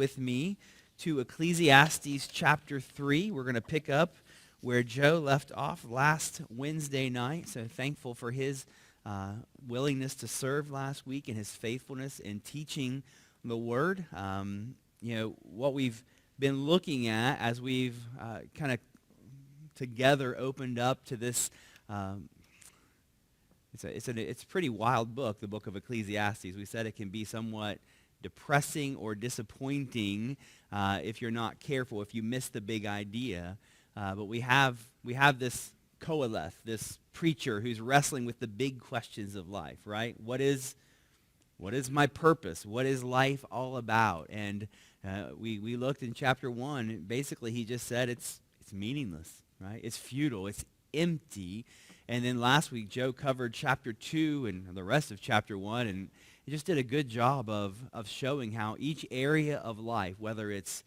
with me to Ecclesiastes chapter 3. We're going to pick up where Joe left off last Wednesday night. So thankful for his willingness to serve last week and his faithfulness in teaching the Word. What we've been looking at as we've kind of together opened up to this. It's a pretty wild book, the book of Ecclesiastes. We said it can be somewhat depressing or disappointing if you're not careful, if you miss the big idea. But we have this Koheleth, this preacher who's wrestling with the big questions of life, right? What is my purpose? What is life all about? And we looked in chapter 1. Basically, he just said it's meaningless, right? It's futile. It's empty. And then last week, Joe covered chapter 2 and the rest of chapter 1, and he just did a good job of showing how each area of life, whether it's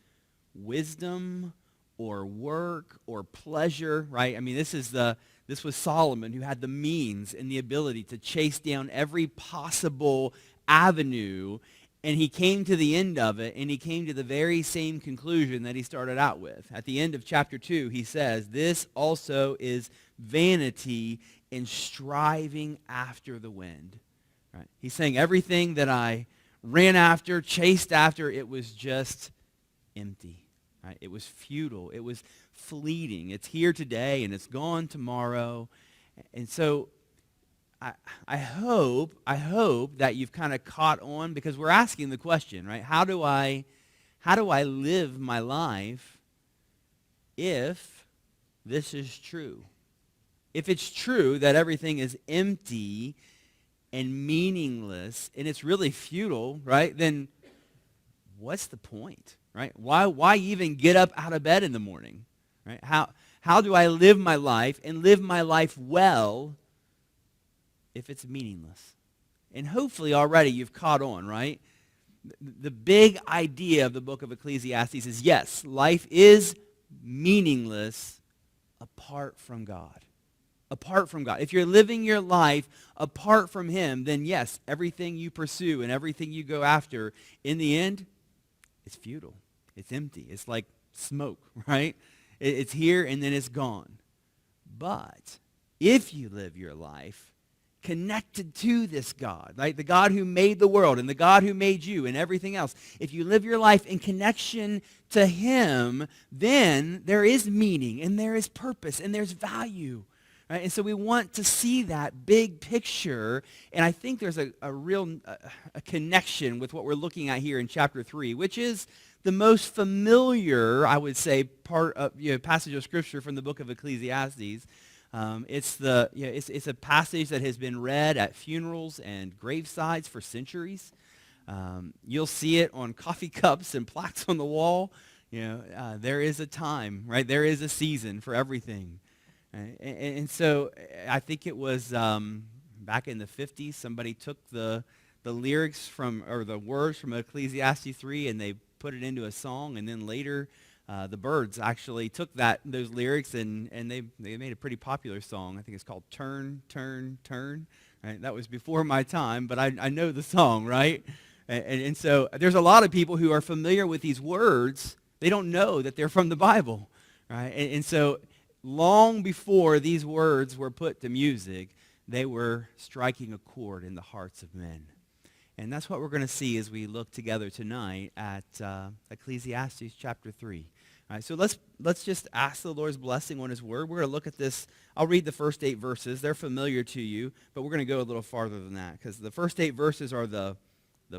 wisdom or work or pleasure, right? I mean, this was Solomon, who had the means and the ability to chase down every possible avenue, and he came to the end of it, and he came to the very same conclusion that he started out with. At the end of chapter 2, he says, this also is vanity and striving after the wind. Right? He's saying everything that I ran after, chased after, it was just empty. Right? It was futile. It was fleeting. It's here today and it's gone tomorrow. And so I hope that you've kind of caught on, because we're asking the question, right? How do I live my life if this is true? If it's true that everything is empty and meaningless and it's really futile, right? Then what's the point, right? Why even get up out of bed in the morning, right? How do I live my life and live my life well if it's meaningless? And hopefully already you've caught on, right? The big idea of the book of Ecclesiastes is, yes, life is meaningless apart from God. Apart from God. If you're living your life apart from Him, then yes, everything you pursue and everything you go after, in the end, it's futile. It's empty. It's like smoke, right? It's here and then it's gone. But if you live your life connected to this God, right? The God who made the world and the God who made you and everything else, if you live your life in connection to Him, then there is meaning and there is purpose and there's value. Right? And so we want to see that big picture, and I think there's a real connection with what we're looking at here in chapter 3, which is the most familiar, I would say, part of passage of Scripture from the book of Ecclesiastes. It's a passage that has been read at funerals and gravesides for centuries. You'll see it on coffee cups and plaques on the wall. There is a time, right? There is a season for everything. And so I think it was back in the 50s, somebody took the lyrics or the words from Ecclesiastes 3 and they put it into a song, and then later the Byrds actually took those lyrics and they made a pretty popular song. I think it's called Turn, Turn, Turn. Right? That was before my time, but I know the song, right? And so there's a lot of people who are familiar with these words. They don't know that they're from the Bible, right? And so long before these words were put to music, they were striking a chord in the hearts of men. And that's what we're going to see as we look together tonight at Ecclesiastes chapter 3. All right, so let's just ask the Lord's blessing on His Word. We're going to look at this. I'll read the first 8 verses. They're familiar to you, but we're going to go a little farther than that, because the first 8 verses are the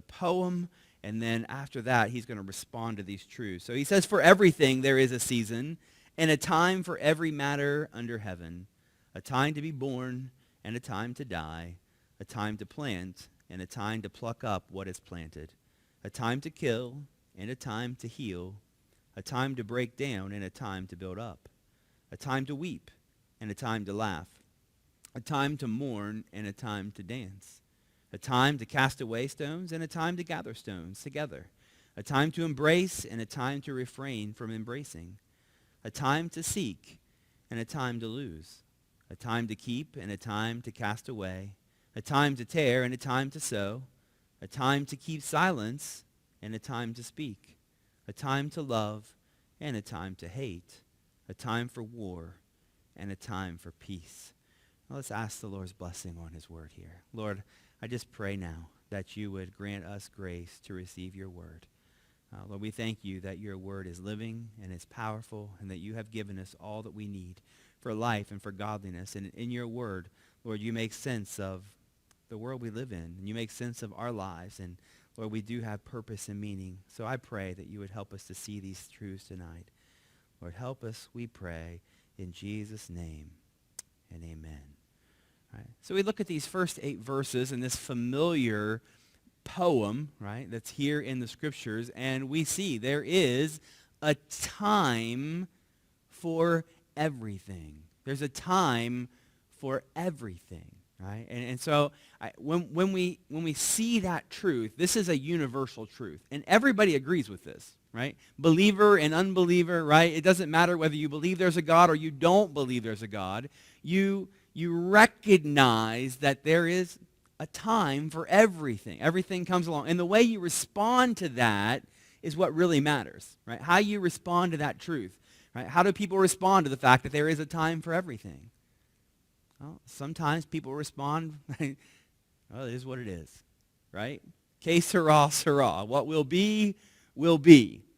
poem, and then after that, he's going to respond to these truths. So he says, for everything there is a season, and a time for every matter under heaven, a time to be born and a time to die, a time to plant and a time to pluck up what is planted, a time to kill and a time to heal, a time to break down and a time to build up, a time to weep and a time to laugh, a time to mourn and a time to dance, a time to cast away stones and a time to gather stones together, a time to embrace and a time to refrain from embracing, a time to seek and a time to lose, a time to keep and a time to cast away, a time to tear and a time to sow, a time to keep silence and a time to speak, a time to love and a time to hate, a time for war and a time for peace. Now let's ask the Lord's blessing on his word here. Lord, I just pray now that you would grant us grace to receive your word. Lord, we thank you that your word is living and is powerful and that you have given us all that we need for life and for godliness. And in your word, Lord, you make sense of the world we live in, and you make sense of our lives. And Lord, we do have purpose and meaning. So I pray that you would help us to see these truths tonight. Lord, help us, we pray, in Jesus' name, and amen. All right. So we look at these first 8 verses in this familiar poem, right, that's here in the scriptures, and we see there is a time for everything. There's a time for everything, right? And so when we see that truth, this is a universal truth, and everybody agrees with this, right? Believer and unbeliever, right? It doesn't matter whether you believe there's a God or you don't believe there's a God. You recognize that there is a time for everything. Everything comes along. And the way you respond to that is what really matters, right? How you respond to that truth, right? How do people respond to the fact that there is a time for everything? Well, sometimes people respond, well, it is what it is, right? Que sera, sera. What will be,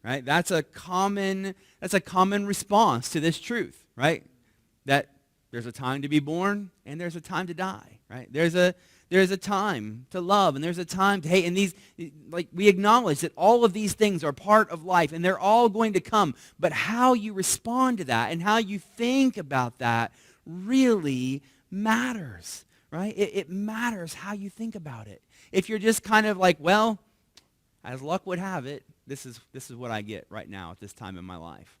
right? That's a common response to this truth, right? That there's a time to be born and there's a time to die, right? There's a time to love and there's a time to hate. And these, like, we acknowledge that all of these things are part of life and they're all going to come. But how you respond to that and how you think about that really matters, right? It matters how you think about it. If you're just kind of like, well, as luck would have it, this is what I get right now at this time in my life,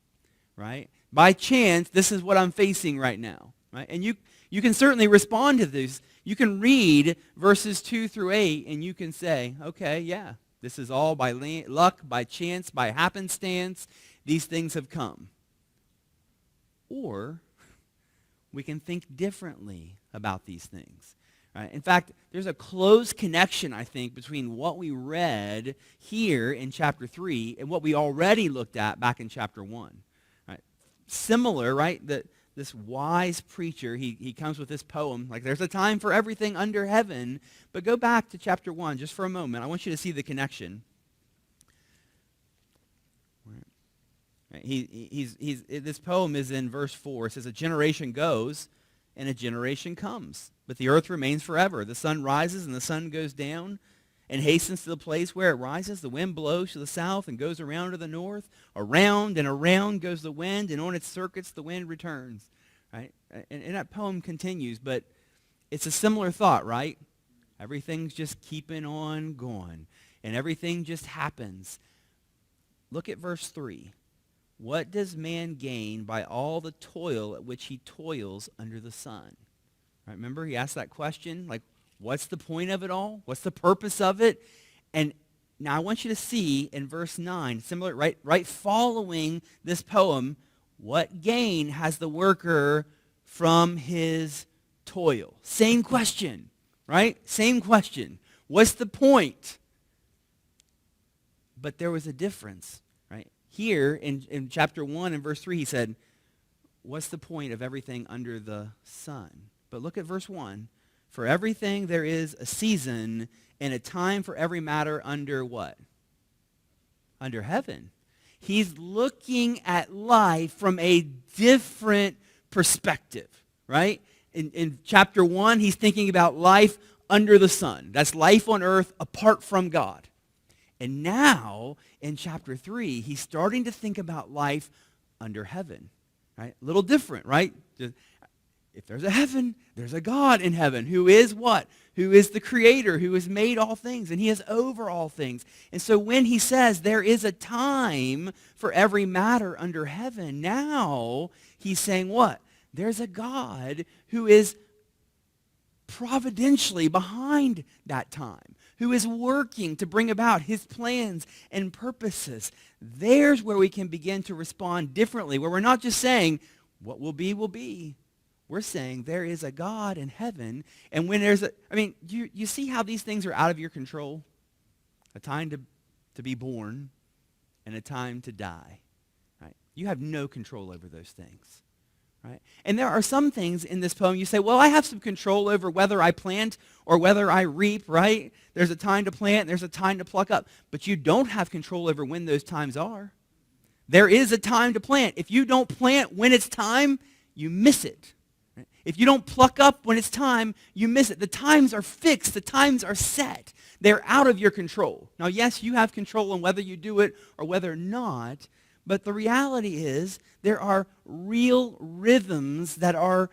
right? By chance, this is what I'm facing right now, right? And you can certainly respond to this. You can read verses 2 through 8, and you can say, okay, yeah, this is all by luck, by chance, by happenstance. These things have come. Or we can think differently about these things. Right? In fact, there's a close connection, I think, between what we read here in chapter 3 and what we already looked at back in chapter 1. Right? Similar, right? This wise preacher, he comes with this poem, like there's a time for everything under heaven. But go back to chapter 1 just for a moment. I want you to see the connection. This poem is in verse 4. It says, a generation goes and a generation comes, but the earth remains forever. The sun rises and the sun goes down and hastens to the place where it rises. The wind blows to the south and goes around to the north. Around and around goes the wind, and on its circuits the wind returns. Right? And that poem continues, but it's a similar thought, right? Everything's just keeping on going, and everything just happens. Look at verse 3. What does man gain by all the toil at which he toils under the sun? Right, remember, he asked that question, like, what's the point of it all? What's the purpose of it? And now I want you to see in verse 9, similar, right following this poem, what gain has the worker from his toil? Same question, right? Same question. What's the point? But there was a difference, right? Here in chapter 1 and verse 3, he said, what's the point of everything under the sun? But look at verse 1. For everything there is a season and a time for every matter under what? Under heaven. He's looking at life from a different perspective, right? In chapter 1, he's thinking about life under the sun. That's life on earth apart from God. And now, in chapter 3, he's starting to think about life under heaven, right? A little different, right? If there's a heaven, there's a God in heaven who is what? Who is the creator, who has made all things, and he is over all things. And so when he says there is a time for every matter under heaven, now he's saying what? There's a God who is providentially behind that time, who is working to bring about his plans and purposes. There's where we can begin to respond differently, where we're not just saying, what will be, will be. We're saying there is a God in heaven, and when there's you see how these things are out of your control? A time to be born and a time to die. Right? You have no control over those things. Right? And there are some things in this poem you say, well, I have some control over whether I plant or whether I reap, right? There's a time to plant, and there's a time to pluck up. But you don't have control over when those times are. There is a time to plant. If you don't plant when it's time, you miss it. Right? If you don't pluck up when it's time, you miss it. The times are fixed. The times are set. They're out of your control. Now, yes, you have control on whether you do it or whether not, but the reality is there are real rhythms that are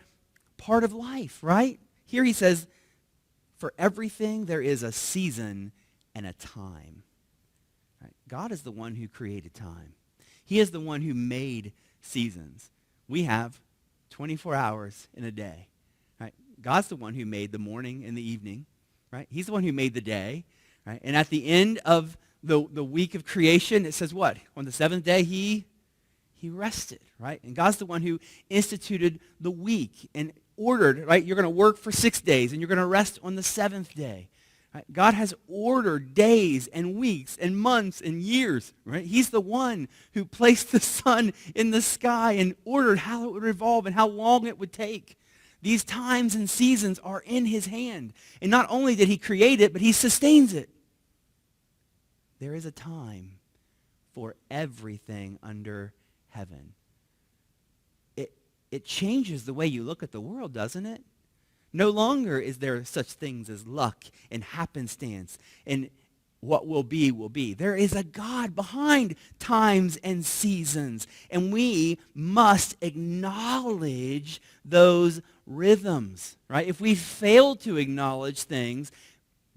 part of life, right? Here he says, for everything there is a season and a time. Right? God is the one who created time. He is the one who made seasons. We have 24 hours in a day. Right? God's the one who made the morning and the evening. Right? He's the one who made the day. Right? And at the end of the week of creation, it says what? On the seventh day, he rested, right? And God's the one who instituted the week and ordered, right? You're going to work for 6 days and you're going to rest on the seventh day. Right? God has ordered days and weeks and months and years, right? He's the one who placed the sun in the sky and ordered how it would revolve and how long it would take. These times and seasons are in his hand. And not only did he create it, but he sustains it. There is a time for everything under heaven. It changes the way you look at the world, doesn't it? No longer is there such things as luck and happenstance and what will be will be. There is a God behind times and seasons, and we must acknowledge those rhythms, right? If we fail to acknowledge things,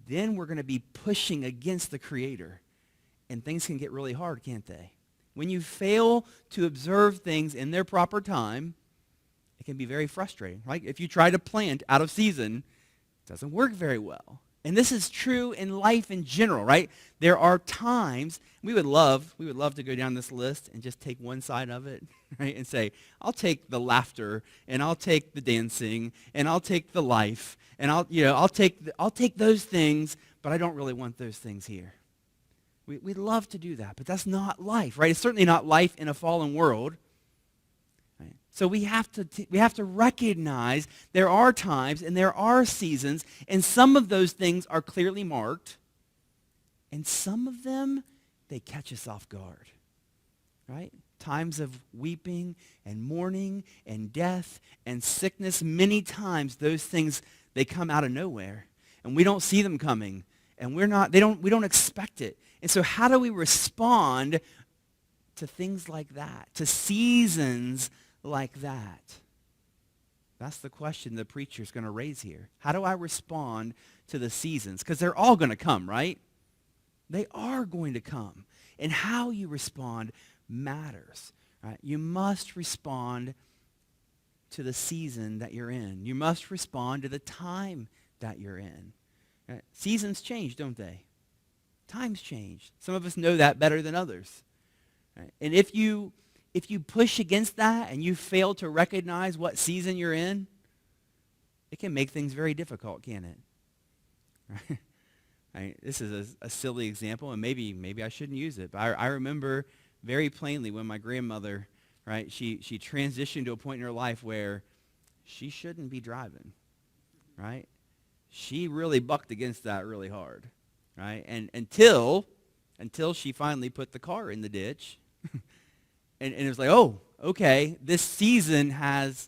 then we're going to be pushing against the Creator. And things can get really hard, can't they? When you fail to observe things in their proper time, it can be very frustrating, right? If you try to plant out of season, it doesn't work very well. And this is true in life in general, right? There are times, we would love to go down this list and just take one side of it, right? And say, I'll take the laughter, and I'll take the dancing, and I'll take the life, and I'll take those things, but I don't really want those things here. We'd love to do that, but that's not life, right? It's certainly not life in a fallen world. Right? So we have to recognize there are times and there are seasons, and some of those things are clearly marked, and some of them, they catch us off guard, right? Times of weeping and mourning and death and sickness, many times those things, they come out of nowhere, and we don't see them coming, and we don't expect it. And so how do we respond to things like that, to seasons like that? That's the question the preacher's going to raise here. How do I respond to the seasons? Because they're all going to come, right? They are going to come. And how you respond matters. Right? You must respond to the season that you're in. You must respond to the time that you're in. Right? Seasons change, don't they? Times change. Some of us know that better than others. Right? And if you push against that and you fail to recognize what season you're in, it can make things very difficult, can't it? Right? Right? This is a silly example, and maybe I shouldn't use it, but I remember very plainly when my grandmother, right, she transitioned to a point in her life where she shouldn't be driving, right? She really bucked against that really hard. Right? And until she finally put the car in the ditch, and it was like, oh, okay, this season has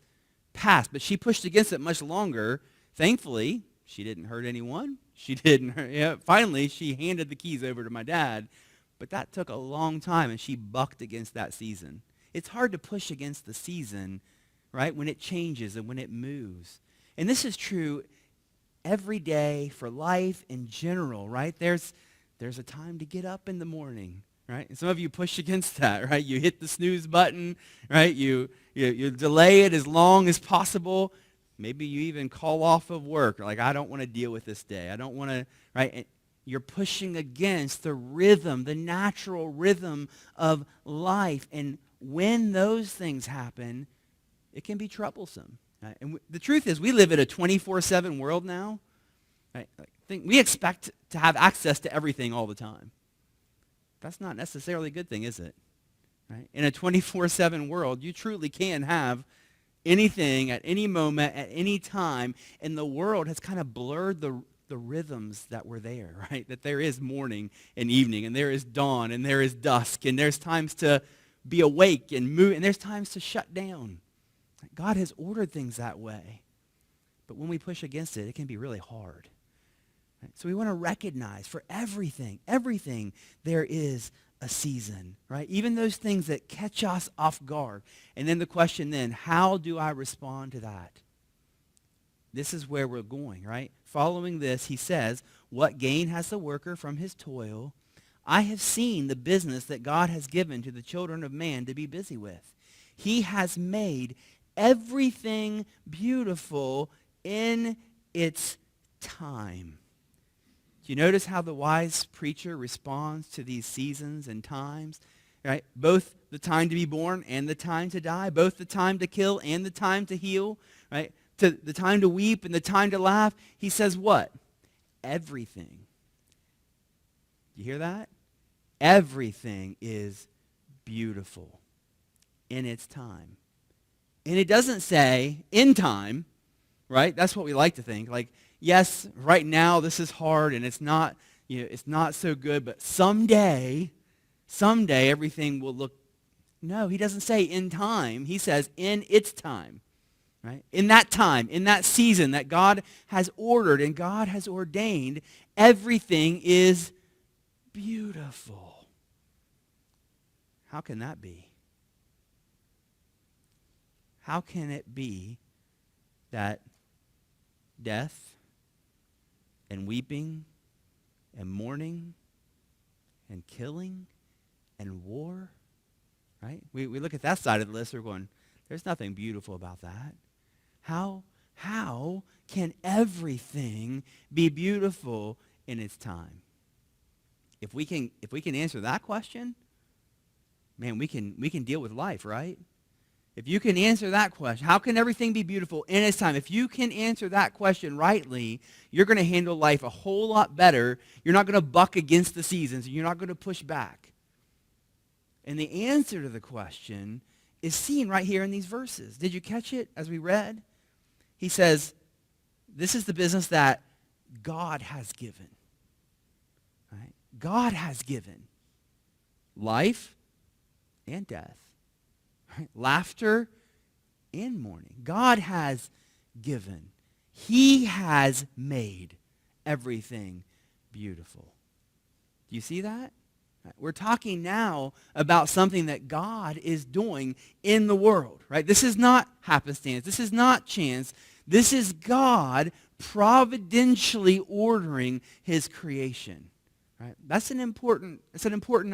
passed. But she pushed against it much longer. Thankfully, she didn't hurt anyone. Finally, she handed the keys over to my dad. But that took a long time, and she bucked against that season. It's hard to push against the season, right, when it changes and when it moves. And this is true every day for life in general, right? There's a time to get up in the morning, right? And some of you push against that, right? You hit the snooze button, right? You delay it as long as possible. Maybe you even call off of work. Like, I don't want to deal with this day. I don't want to, right? And you're pushing against the rhythm, the natural rhythm of life. And when those things happen, it can be troublesome. Right? And the truth is, we live in a 24/7 world now. Right? We expect to have access to everything all the time. That's not necessarily a good thing, is it? Right? In a 24/7 world, you truly can have anything at any moment, at any time, and the world has kind of blurred the rhythms that were there, right? That there is morning and evening, and there is dawn, and there is dusk, and there's times to be awake and move, and there's times to shut down. God has ordered things that way. But when we push against it, it can be really hard. Right? So we want to recognize for everything, there is a season, right? Even those things that catch us off guard. And then the question then, how do I respond to that? This is where we're going, right? Following this, he says, what gain has the worker from his toil? I have seen the business that God has given to the children of man to be busy with. He has made everything beautiful in its time. Do you notice how the wise preacher responds to these seasons and times? Right? Both the time to be born and the time to die. Both the time to kill and the time to heal. Right? To the time to weep and the time to laugh. He says what? Everything. You hear that? Everything is beautiful in its time. And it doesn't say in time, right? That's what we like to think. Like, yes, right now this is hard and it's not so good, but someday everything will look. No, he doesn't say in time. He says in its time, right? In that time, in that season that God has ordered and God has ordained, everything is beautiful. How can that be? How can it be that death and weeping and mourning and killing and war, right? We look at that side of the list, we're going, there's nothing beautiful about that. How can everything be beautiful in its time? If we can answer that question, man, we can deal with life, right? If you can answer that question, how can everything be beautiful in its time? If you can answer that question rightly, you're going to handle life a whole lot better. You're not going to buck against the seasons. You're not going to push back. And the answer to the question is seen right here in these verses. Did you catch it as we read? He says, this is the business that God has given. Right? God has given life and death. Right? Laughter and mourning. God has given. He has made everything beautiful. Do you see that? Right? We're talking now about something that God is doing in the world. Right? This is not happenstance. This is not chance. This is God providentially ordering his creation. Right? That's an important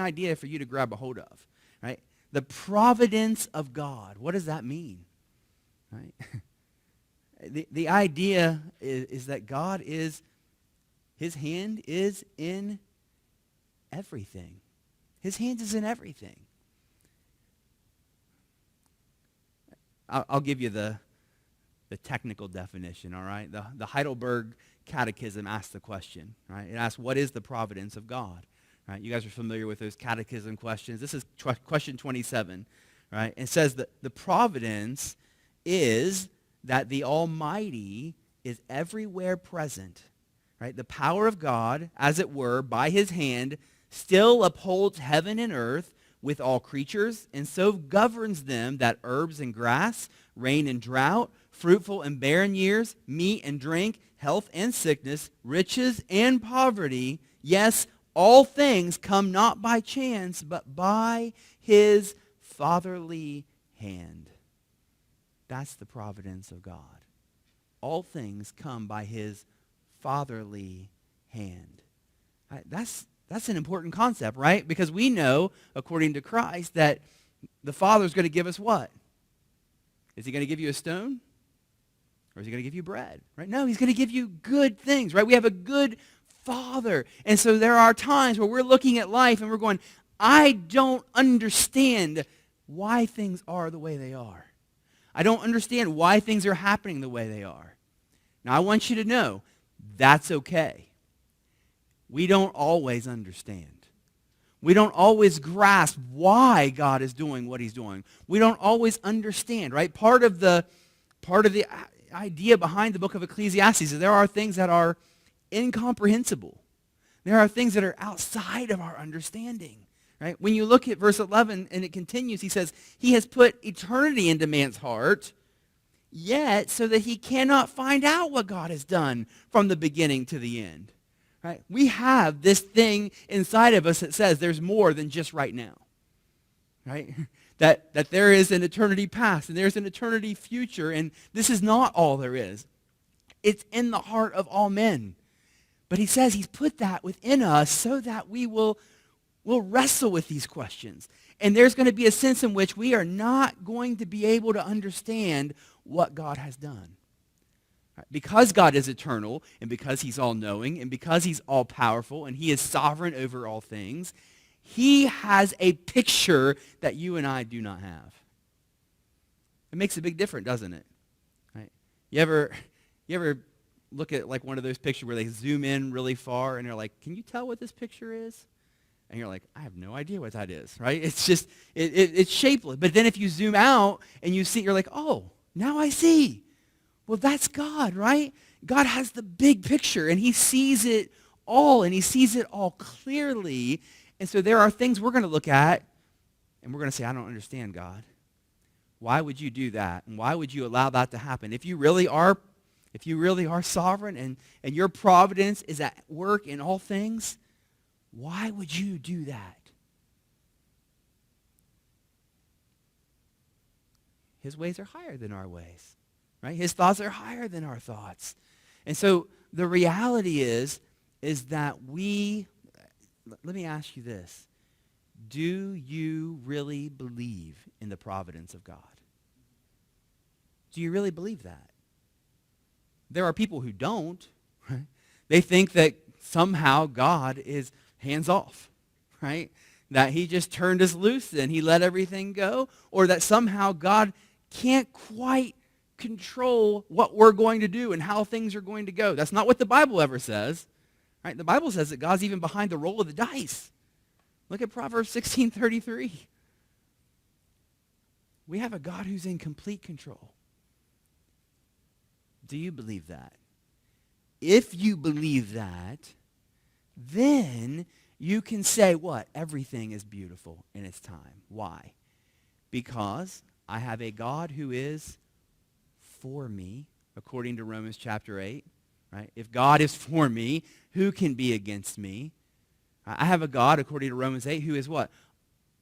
idea for you to grab a hold of. Right? The providence of God. What does that mean? Right? The idea is that God is, his hand is in everything. His hand is in everything. I'll give you the technical definition, all right? The Heidelberg Catechism asks the question, right? It asks, what is the providence of God? Right, you guys are familiar with those catechism questions. This is question 27, right? It says that the providence is that the Almighty is everywhere present, right? The power of God, as it were, by his hand, still upholds heaven and earth with all creatures, and so governs them that herbs and grass, rain and drought, fruitful and barren years, meat and drink, health and sickness, riches and poverty, yes, all things come not by chance, but by his fatherly hand. That's the providence of God. All things come by his fatherly hand. Right? That's an important concept, right? Because we know, according to Christ, that the Father's going to give us what? Is he going to give you a stone? Or is he going to give you bread? Right? No, he's going to give you good things, right? We have a good Father. And so there are times where we're looking at life and we're going, I don't understand why things are the way they are. I don't understand why things are happening the way they are. Now, I want you to know that's okay. We don't always understand. We don't always grasp why God is doing what he's doing. We don't always understand, right? Part of the idea behind the book of Ecclesiastes is there are things that are incomprehensible. There are things that are outside of our understanding, right? When you look at verse 11 and it continues, he says, he has put eternity into man's heart, yet so that he cannot find out what God has done from the beginning to the end. Right? We have this thing inside of us that says there's more than just right now. Right? That there is an eternity past and there's an eternity future, and this is not all there is. It's in the heart of all men. But he says he's put that within us so that we'll wrestle with these questions. And there's going to be a sense in which we are not going to be able to understand what God has done. Because God is eternal, and because he's all-knowing, and because he's all-powerful, and he is sovereign over all things, he has a picture that you and I do not have. It makes a big difference, doesn't it? Right? You ever look at like one of those pictures where they zoom in really far, and they're like, can you tell what this picture is? And you're like, I have no idea what that is, right? It's just, it's shapeless. But then if you zoom out and you see, you're like, oh, now I see. Well, that's God, right? God has the big picture, and he sees it all, and he sees it all clearly. And so there are things we're going to look at, and we're going to say, I don't understand, God. Why would you do that? And why would you allow that to happen? If you really are sovereign and your providence is at work in all things, why would you do that? His ways are higher than our ways. Right? His thoughts are higher than our thoughts. And so the reality is that let me ask you this. Do you really believe in the providence of God? Do you really believe that? There are people who don't. Right? They think that somehow God is hands off, right? That he just turned us loose and he let everything go, or that somehow God can't quite control what we're going to do and how things are going to go. That's not what the Bible ever says. Right? The Bible says that God's even behind the roll of the dice. Look at Proverbs 16:33. We have a God who's in complete control. Do you believe that? If you believe that, then you can say what? Everything is beautiful in its time. Why? Because I have a God who is for me, according to Romans chapter 8. Right? If God is for me, who can be against me? I have a God, according to Romans 8, who is what?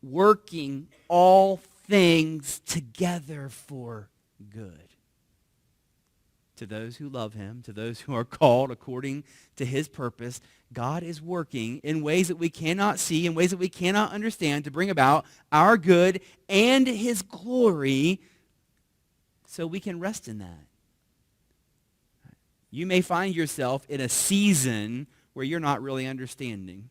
Working all things together for good. To those who love him, to those who are called according to his purpose, God is working in ways that we cannot see, in ways that we cannot understand, to bring about our good and his glory, so we can rest in that. You may find yourself in a season where you're not really understanding.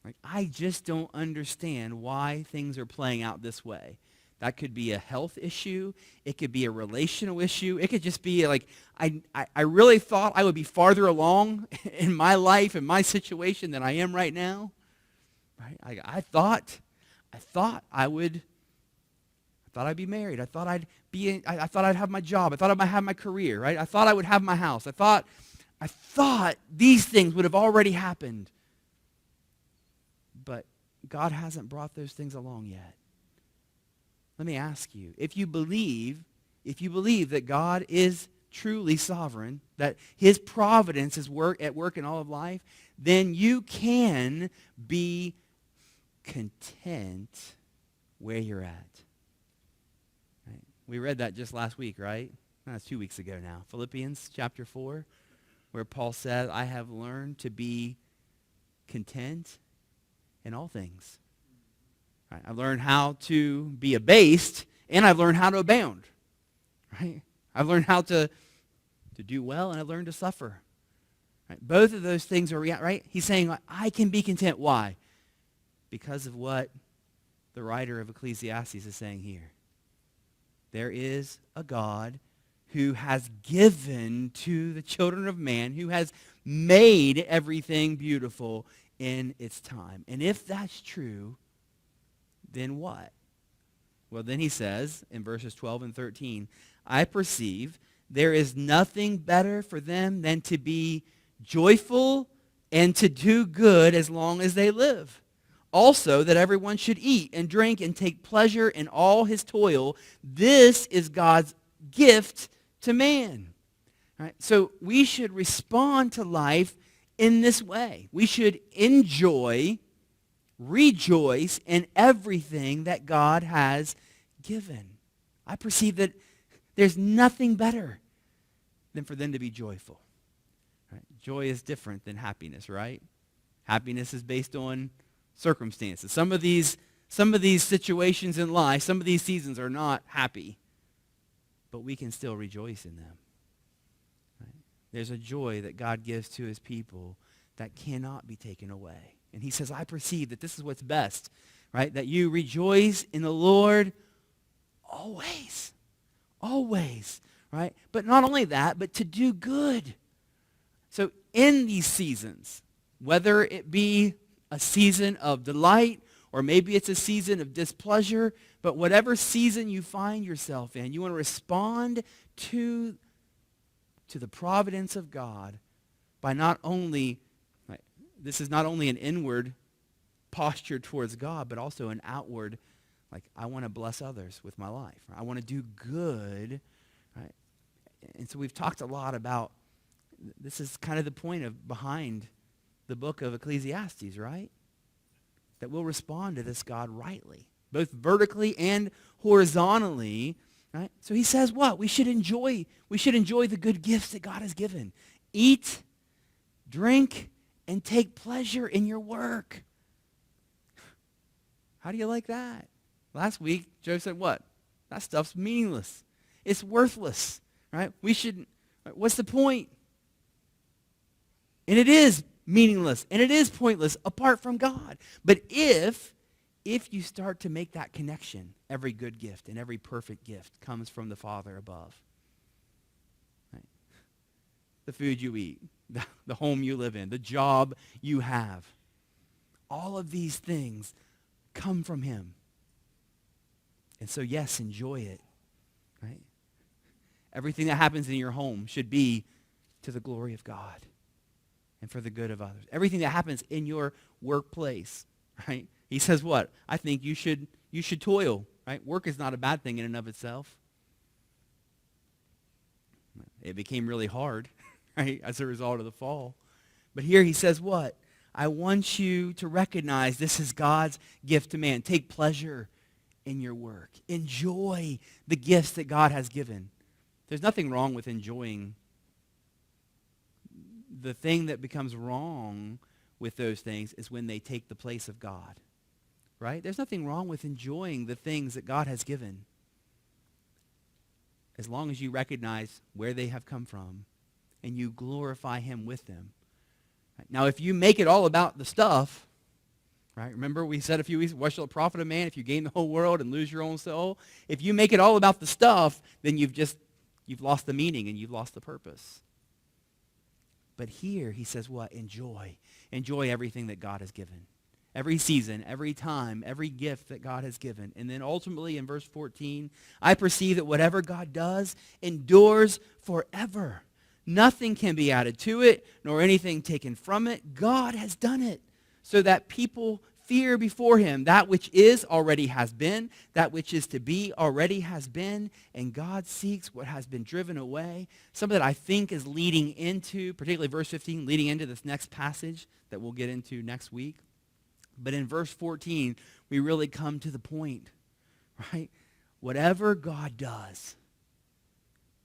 Like, I just don't understand why things are playing out this way. That could be a health issue. It could be a relational issue. It could just be like, I really thought I would be farther along in my life and my situation than I am right now. Right? I thought I'd be married. I thought I'd have my job. I thought I might have my career, right? I thought I would have my house. I thought these things would have already happened. But God hasn't brought those things along yet. Let me ask you, if you believe that God is truly sovereign, that his providence is at work in all of life, then you can be content where you're at. Right? We read that just last week, right? That's 2 weeks ago now. Philippians chapter 4, where Paul said, I have learned to be content in all things. Right? I've learned how to be abased, and I've learned how to abound. Right? I've learned how to do well, and I've learned to suffer. Right? Both of those things are right. He's saying, I can be content. Why? Because of what the writer of Ecclesiastes is saying here. There is a God who has given to the children of man, who has made everything beautiful in its time. And if that's true, then what? Well, then he says in verses 12 and 13, I perceive there is nothing better for them than to be joyful and to do good as long as they live. Also, that everyone should eat and drink and take pleasure in all his toil. This is God's gift to man. All right? So we should respond to life in this way. We should enjoy, rejoice in everything that God has given. I perceive that there's nothing better than for them to be joyful. Right? Joy is different than happiness, right? Happiness is based on circumstances. Some of these situations in life, some of these seasons are not happy, but we can still rejoice in them. Right? There's a joy that God gives to his people that cannot be taken away. And he says, I perceive that this is what's best, right? That you rejoice in the Lord always. Always, right? But not only that, but to do good. So in these seasons, whether it be a season of delight or maybe it's a season of displeasure, but whatever season you find yourself in, you want to respond to the providence of God by not only, right, this is not only an inward posture towards God, but also an outward, like, I want to bless others with my life. Right? I want to do good, right? And so we've talked a lot about, this is kind of the point of behind the book of Ecclesiastes, right? That we'll respond to this God rightly, both vertically and horizontally, right? So he says what? We should enjoy the good gifts that God has given. Eat, drink, and take pleasure in your work. How do you like that? Last week, Joe said what? That stuff's meaningless. It's worthless, right? What's the point? And it is meaningless, and it is pointless apart from God. But if you start to make that connection, every good gift and every perfect gift comes from the Father above. Right? The food you eat, the home you live in, the job you have, all of these things come from him. And so, yes, enjoy it, right? Everything that happens in your home should be to the glory of God and for the good of others. Everything that happens in your workplace, right? He says what? I think you should toil, right? Work is not a bad thing in and of itself. It became really hard, right, as a result of the fall. But here he says what? I want you to recognize this is God's gift to man. Take pleasure in your work. Enjoy the gifts that God has given. There's nothing wrong with enjoying. The thing that becomes wrong with those things is when they take the place of God. Right? There's nothing wrong with enjoying the things that God has given, as long as you recognize where they have come from and you glorify him with them. Right? Now, if you make it all about the stuff, right? Remember we said a few weeks, what shall it profit a man if you gain the whole world and lose your own soul? If you make it all about the stuff, then you've lost the meaning and you've lost the purpose. But here he says what? Enjoy. Enjoy everything that God has given. Every season, every time, every gift that God has given. And then ultimately in verse 14, I perceive that whatever God does endures forever. Nothing can be added to it, nor anything taken from it. God has done it so that people fear before him. That which is already has been. That which is to be already has been. And God seeks what has been driven away. Some of that I think is leading into, particularly verse 15, leading into this next passage that we'll get into next week. But in verse 14, we really come to the point, right? Whatever God does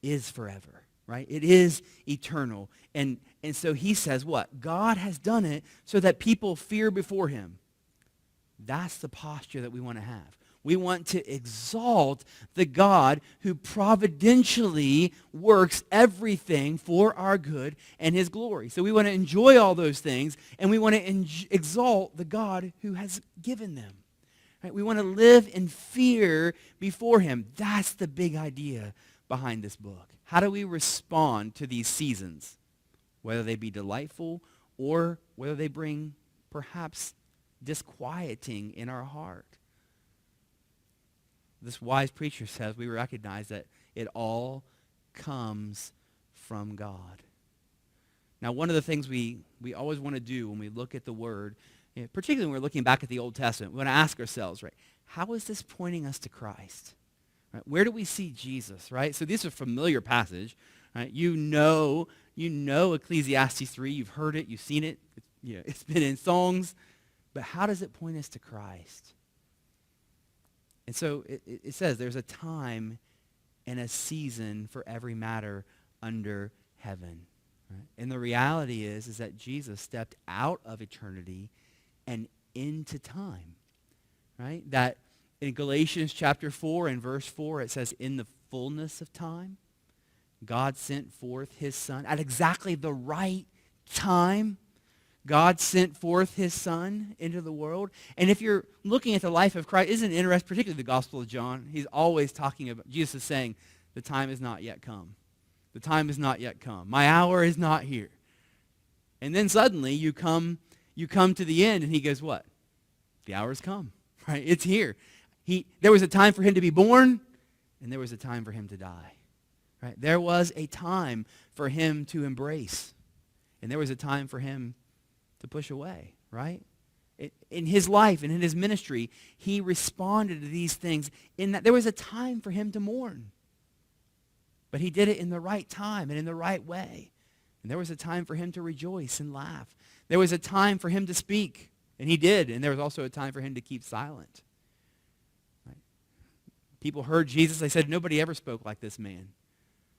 is forever, right? It is eternal. And so he says what? God has done it so that people fear before him. That's the posture that we want to have. We want to exalt the God who providentially works everything for our good and his glory. So we want to enjoy all those things, and we want to exalt the God who has given them. Right? We want to live in fear before him. That's the big idea behind this book. How do we respond to these seasons, whether they be delightful or whether they bring perhaps disquieting in our heart. This wise preacher says we recognize that it all comes from God. Now, one of the things we always want to do when we look at the Word, particularly when we're looking back at the Old Testament, we want to ask ourselves, right, how is this pointing us to Christ? Right? Where do we see Jesus, right? So this is a familiar passage, right? You know Ecclesiastes 3. You've heard it. You've seen it. It's been in songs. But how does it point us to Christ? And so it says there's a time and a season for every matter under heaven. Right? And the reality is that Jesus stepped out of eternity and into time. Right? That in Galatians chapter 4 and verse 4, it says, in the fullness of time, God sent forth his Son. At exactly the right time, God sent forth his Son into the world. And if you're looking at the life of Christ, isn't it interesting, particularly the Gospel of John, he's always talking about, Jesus is saying, the time is not yet come. The time is not yet come. My hour is not here. And then suddenly you come to the end and he goes, what? The hour has come, right? It's here. There was a time for him to be born and there was a time for him to die, right? There was a time for him to embrace and there was a time for him to push away, right? In his life and in his ministry, he responded to these things in that there was a time for him to mourn. But he did it in the right time and in the right way. And there was a time for him to rejoice and laugh. There was a time for him to speak, and he did. And there was also a time for him to keep silent. Right? People heard Jesus. They said, nobody ever spoke like this man.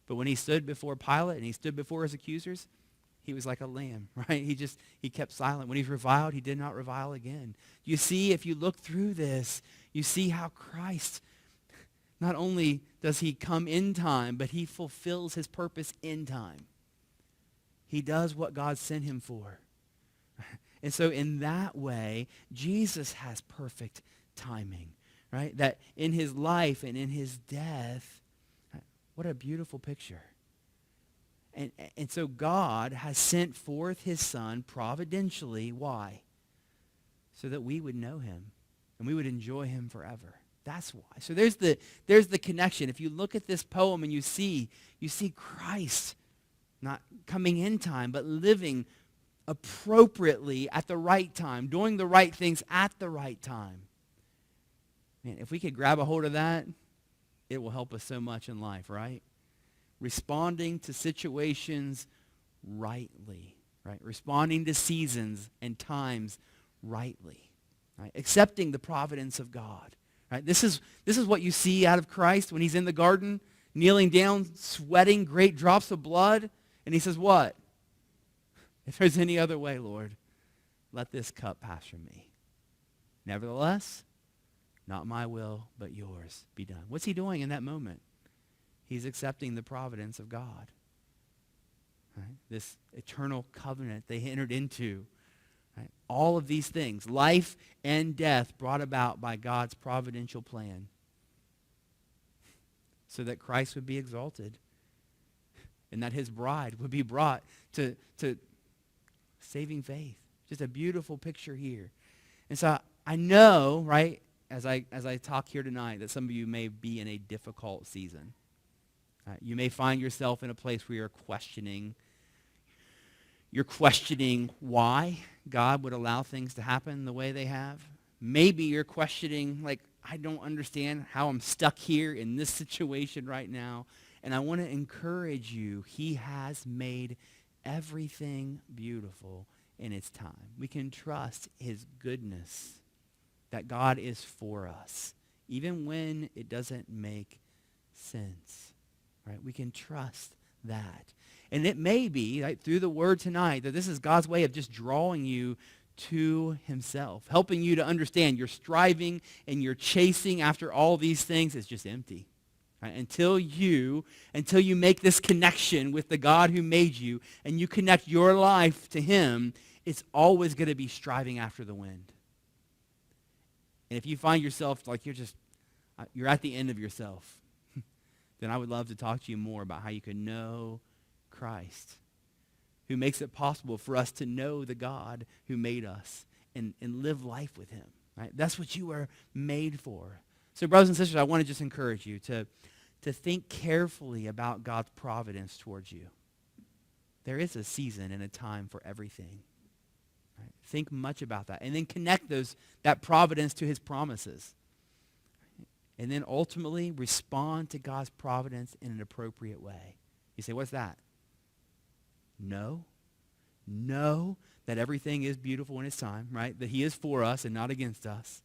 But when he stood before Pilate and he stood before his accusers, he was like a lamb, right? He kept silent. When he reviled, he did not revile again. You see, if you look through this, you see how Christ, not only does he come in time, but he fulfills his purpose in time. He does what God sent him for. And so in that way, Jesus has perfect timing, right? That in his life and in his death, what a beautiful picture. And so God has sent forth his Son providentially. Why? So that we would know him and we would enjoy him forever. That's why. So there's the connection. If you look at this poem and you see Christ not coming in time, but living appropriately at the right time, doing the right things at the right time. Man, if we could grab a hold of that, it will help us so much in life, right? Responding to situations rightly, right? Responding to seasons and times rightly, right? Accepting the providence of God, right? This is what you see out of Christ when he's in the garden, kneeling down, sweating great drops of blood, and he says, what? If there's any other way, Lord, let this cup pass from me. Nevertheless, not my will, but yours be done. What's he doing in that moment? He's accepting the providence of God. Right? This eternal covenant they entered into. Right? All of these things, life and death, brought about by God's providential plan so that Christ would be exalted and that his bride would be brought to saving faith. Just a beautiful picture here. And so I know, right, as I talk here tonight, that some of you may be in a difficult season. You may find yourself in a place where you're questioning why God would allow things to happen the way they have. Maybe you're questioning, like, I don't understand how I'm stuck here in this situation right now. And I want to encourage you, he has made everything beautiful in its time. We can trust his goodness, that God is for us, even when it doesn't make sense. Right? We can trust that. And it may be, right, through the word tonight, that this is God's way of just drawing you to himself, helping you to understand your striving and your chasing after all these things is just empty. Right? Until you make this connection with the God who made you and you connect your life to him, it's always going to be striving after the wind. And if you find yourself like you're at the end of yourself, then I would love to talk to you more about how you can know Christ, who makes it possible for us to know the God who made us and live life with him, right? That's what you were made for. So brothers and sisters, I want to just encourage you to think carefully about God's providence towards you. There is a season and a time for everything. Right? Think much about that. And then connect that providence to his promises. And then ultimately respond to God's providence in an appropriate way. You say, what's that? Know that everything is beautiful in his time, right? That he is for us and not against us.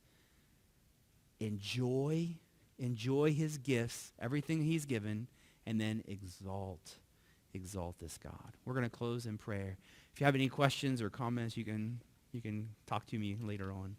Enjoy his gifts, everything he's given, and then exalt this God. We're going to close in prayer. If you have any questions or comments, you can talk to me later on.